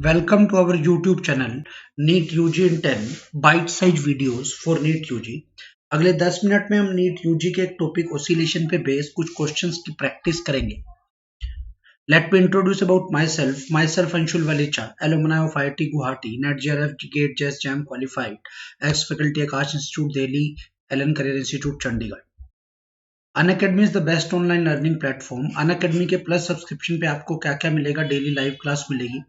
Welcome to our YouTube channel NEET UG in 10 bite size videos for NEET UG। अगले 10 minute में हम NEET UG के एक topic oscillation पे based कुछ क्वेश्चंस की प्रैक्टिस करेंगे। Let me introduce about myself. Myself Anshul Valicha, alumni of IIT Guwahati, NET JRF GATE JES JAM qualified, ex-faculty Akash Institute Delhi, Allen Career Institute Chandigarh। Unacademy is the best online learning platform. Unacademy के plus subscription पे आपको क्या क्या मिलेगा? Daily live class मिलेगी,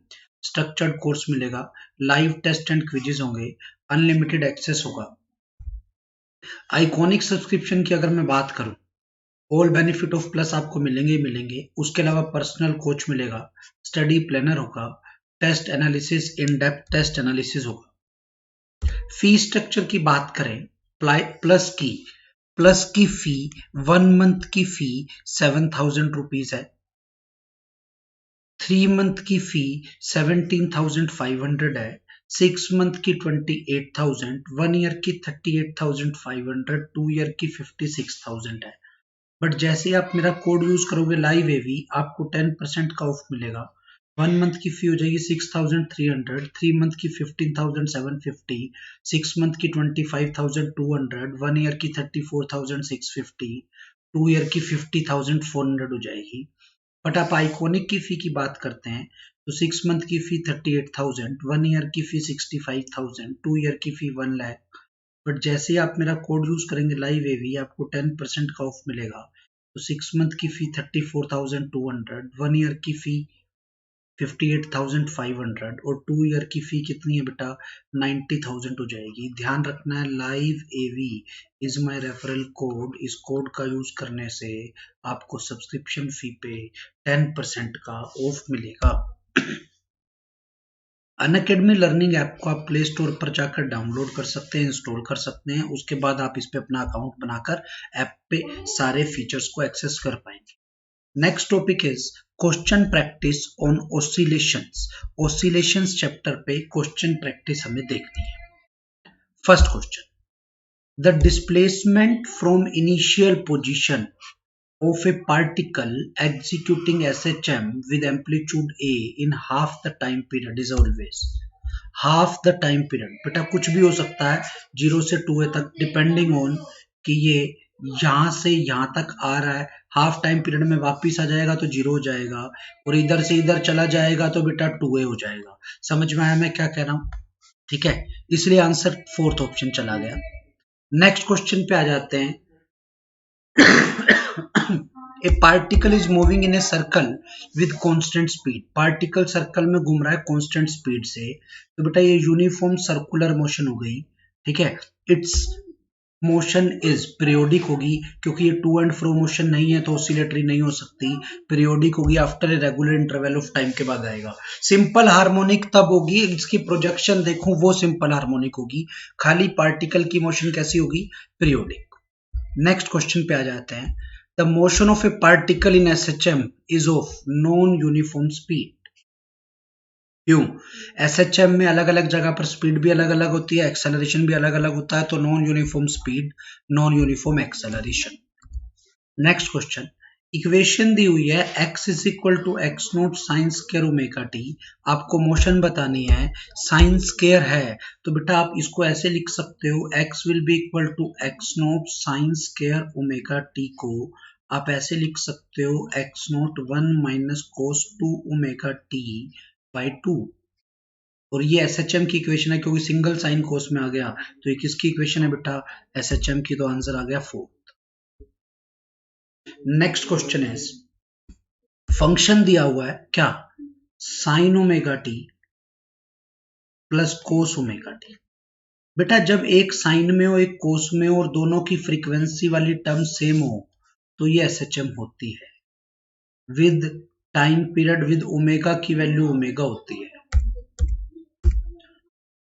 structured course मिलेगा, live test and quizzes होंगे, unlimited access होगा। आइकॉनिक सब्सक्रिप्शन की अगर मैं बात करूं, ऑल बेनिफिट ऑफ प्लस आपको मिलेंगे ही मिलेंगे। उसके अलावा पर्सनल कोच मिलेगा, स्टडी प्लानर होगा, test analysis, in depth test analysis होगा। फी स्ट्रक्चर की बात करें, प्लस की फी 1 मंथ की फी 7,000 रुपीज है, 3 मंथ की फी 17,500 है, 6 मंथ की 28,000, 1 ईयर की 38,500, 2 ईयर की 56,000 है। बट जैसे आप मेरा कोड यूज करोगे लाइव एवी, आपको 10% का ऑफ मिलेगा। 1 मंथ की फी हो जाएगी 6,300, 3 मंथ की 15,750, 6 मंथ की 25,200, 1 ईयर की 34,650, 2 ईयर की 50,400 हो जाएगी। बट आप आइकॉनिक की फी की बात करते हैं तो 6 मंथ की फी 38,000, 1 ईयर की फी 65,000, 2 ईयर की फी 1 लाख। बट जैसे ही आप मेरा कोड यूज करेंगे लाइव एवी, आपको 10% का ऑफ मिलेगा। तो 6 मंथ की फी 34,200, 1 ईयर की फी 58,500 और 2 ईयर की फी कितनी है बेटा? 90,000 हो जाएगी। ध्यान रखना है, live AV is my referral code. इस कोड का यूज करने से आपको सब्सक्रिप्शन फी पे 10% का ऑफ मिलेगा। अनअकैडमी लर्निंग ऐप को आप प्ले स्टोर पर जाकर डाउनलोड कर सकते हैं, इंस्टॉल कर सकते हैं। उसके बाद आप इस पे अपना अकाउंट बनाकर ऐप पे सारे फीचर्स को एक्सेस कर पाएंगे। Next topic is question practice on oscillations. Oscillations chapter पे क्वेश्चन प्रैक्टिस हमें देखनी है। First question, the displacement from initial position of a particle executing SHM with amplitude A in half the time period is always half the time period। बेटा कुछ भी हो सकता है 0 से 2a तक, डिपेंडिंग ऑन कि ये यहां से यहां तक आ रहा है। हाफ टाइम पीरियड में वापिस आ जाएगा तो 0 हो जाएगा, और इधर से इधर चला जाएगा तो बेटा 2a हो जाएगा। समझ में आया मैं क्या कह रहा हूं? ठीक है, इसलिए आंसर फोर्थ ऑप्शन चला गया। नेक्स्ट क्वेश्चन पे आ जाते हैं। A particle is moving in a circle with constant speed। Particle circle में घूम रहा है कांस्टेंट स्पीड से, तो बेटा ये यूनिफॉर्म सर्कुलर मोशन हो गई। ठीक है, इट्स मोशन इज पीरियोडिक होगी, क्योंकि ये टू एंड फ्रो मोशन नहीं है तो ऑसिलेटरी नहीं हो सकती। पीरियोडिक होगी, after a regular interval of time के बाद आएगा। सिंपल हार्मोनिक तब होगी, इसकी प्रोजेक्शन देखूं वो सिंपल हार्मोनिक होगी। खाली पार्टिकल की मोशन कैसी होगी? पीरियोडिक। नेक्स्ट क्वेश्चन पे आ जाते हैं। The motion of a particle in SHM is of non-uniform speed। क्यों? SHM में अलग अलग जगह पर स्पीड भी अलग अलग होती है, एक्सेलरेशन भी अलग अलग होता है, तो non uniform speed, non uniform acceleration. Next question, equation दी हुई है x is equal to x not sine square omega T. आपको मोशन बतानी है, साइन स्केयर है तो बेटा आप इसको ऐसे लिख सकते हो, x will be equal to x not sine square omega t को आप ऐसे लिख सकते हो, x not 1 minus cos 2 omega t by 2। और ये एसएचएम की इक्वेशन है, क्योंकि सिंगल साइन कोस में आ गया, तो ये किसकी इक्वेशन है बेटा? एसएचएम की। तो आंसर आ गया 4। नेक्स्ट क्वेश्चन इज, फंक्शन दिया हुआ है क्या? Sine omega T plus cos omega T. बेटा जब एक साइन में हो एक कोस में हो और दोनों की फ्रीक्वेंसी वाली टर्म सेम हो तो ये एसएचएम होती है। With time period with omega की वैल्यू ओमेगा होती है।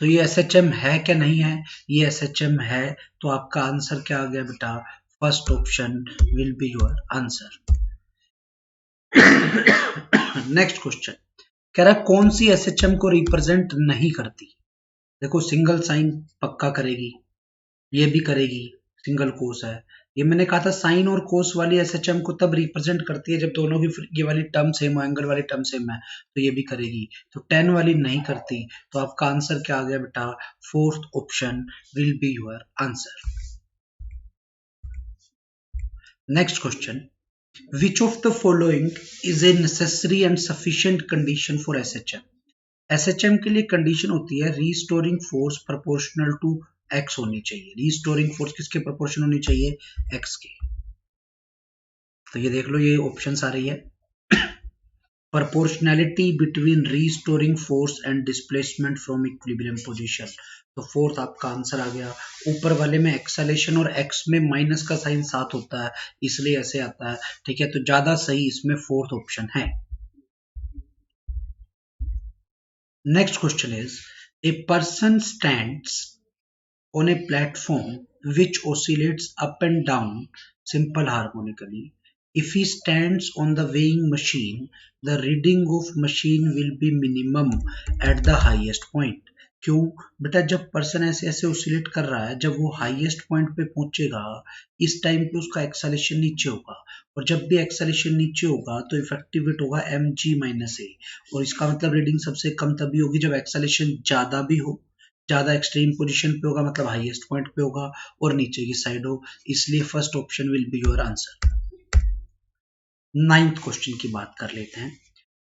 तो ये एसएचएम है क्या? नहीं है, ये एसएचएम है। तो आपका आंसर क्या आ गया बेटा? First option will be your answer. Next question कह रहा है कौन सी एसएचएम को रिप्रेजेंट नहीं करती? देखो सिंगल साइन पक्का करेगी, ये भी करेगी, सिंगल कोस है, ये मैंने कहा था साइन और कोस वाली एसएचएम को तब रिप्रेजेंट करती है जब दोनों की ये वाली टर्म सेम हो, एंगल वाली टर्म सेम है, तो ये भी करेगी। तो 10 वाली नहीं करती, तो आपका आंसर क्या आ गया बेटा, fourth option will be your answer. Next question, which of the following is a necessary and sufficient condition for SHM? SHM के लिए कंडीशन होती है restoring force proportional to x होनी चाहिए। रीस्टोरिंग फोर्स किसके प्रोपोर्शन होनी चाहिए, x के। तो ये देख लो, ये ऑप्शंस आ रही है, proportionality between restoring force and displacement from equilibrium position। तो फोर्थ आपका आंसर आ गया। ऊपर वाले में एक्सेलेरेशन और एक्स में माइनस का साइन साथ होता है, इसलिए ऐसे आता है, ठीक है। तो ज्यादा सही इसमें फोर्थ ऑप्शन है। Next question is, a person stands on a platform which oscillates up and down simple harmonically. If he stands on the weighing machine, the reading of machine will be minimum at the highest point. क्यों बेटा, जब person ऐसे ऐसे oscillate कर रहा है, जब वो हाईएस्ट पॉइंट पे पहुंचेगा, इस टाइम पे उसका एक्सेलेरेशन नीचे होगा, और जब भी एक्सेलेरेशन नीचे होगा तो इफेक्टिव वेट होगा mg-a, और इसका मतलब रीडिंग सबसे कम तभी होगी जब एक्सेलेरेशन ज्यादा भी हो, ज्यादा एक्सट्रीम पोजीशन पे होगा, मतलब हाईएस्ट पॉइंट पे होगा, और नीचे की साइड हो, इसलिए first option will be your answer. Ninth question की बात कर लेते हैं।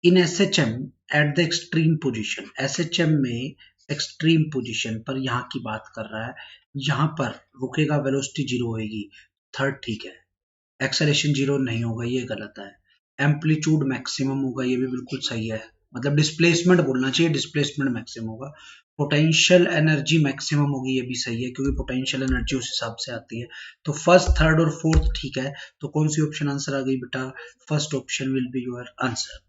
In SHM at the extreme position, SHM में एक्सट्रीम पोजीशन पर यहाँ की बात कर रहा है, यहाँ पर रुकेगा, वेलोसिटी जीरो होगी, थर्ड ठीक है। एक्सेलरेशन जीरो नहीं होगा, ये गलत है। एम्पलीट्यूड मैक्सिमम होगा, ये भी बिल्कुल सही है, मतलब डिस्प्लेसमेंट बोलना चाहिए, डिस्प्लेसमेंट मैक्सिमम होगा। पोटेंशियल एनर्जी मैक्सिमम होगी, ये भी सही है, क्योंकि पोटेंशियल एनर्जी उस हिसाब से आती है। तो फर्स्ट, थर्ड और फोर्थ ठीक है। तो कौन सी ऑप्शन आंसर आ गई बेटा, first option will be your answer.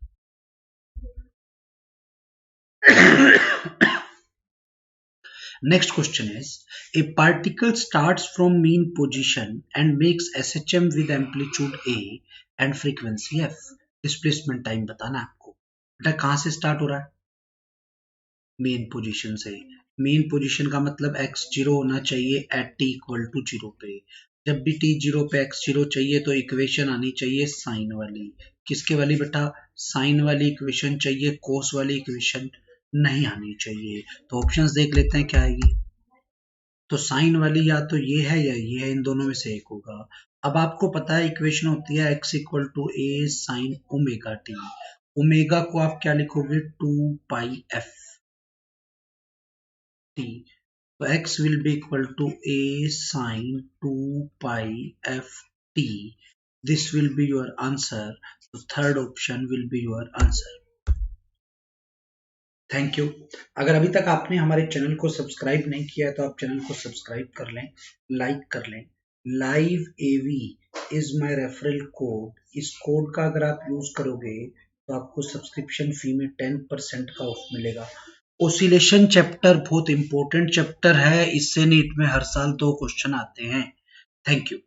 Next question is, a particle starts from mean position and makes SHM with amplitude A and frequency F. Displacement time बताना है आपको। बेटा कहां से स्टार्ट हो रहा है, मेन पोजीशन से। मेन पोजीशन का मतलब x0 होना चाहिए एट t इक्वल टू 0 पे। जब भी t 0 पे x0 चाहिए तो इक्वेशन आनी चाहिए साइन वाली। किसके वाली बेटा, साइन वाली इक्वेशन चाहिए, कोस वाली इक्वेशन नहीं आनी चाहिए। तो ऑप्शंस देख लेते हैं क्या आएगी। तो साइन वाली या तो ये है या ये है, इन दोनों में से एक होगा। अब आपको पता है इक्वेशन होती है x equal to a sine omega t। Omega को आप क्या लिखोगे, 2 पाई f t। तो x will be equal to a sin 2 pi f t. This will be your answer. The third option will be your answer. Thank you. अगर अभी तक आपने हमारे चैनल को सब्सक्राइब नहीं किया है तो आप चैनल को सब्सक्राइब कर लें, लाइक कर लें। Live AV is my referral code. इस कोड का अगर आप यूज करोगे तो आपको सब्सक्रिप्शन फी में 10% का ऑफ मिलेगा। ओसिलेशन चैप्टर बहुत इंपॉर्टेंट चैप्टर है, इससे नीट में हर साल 2 क्वेश्चन आते हैं। Thank you.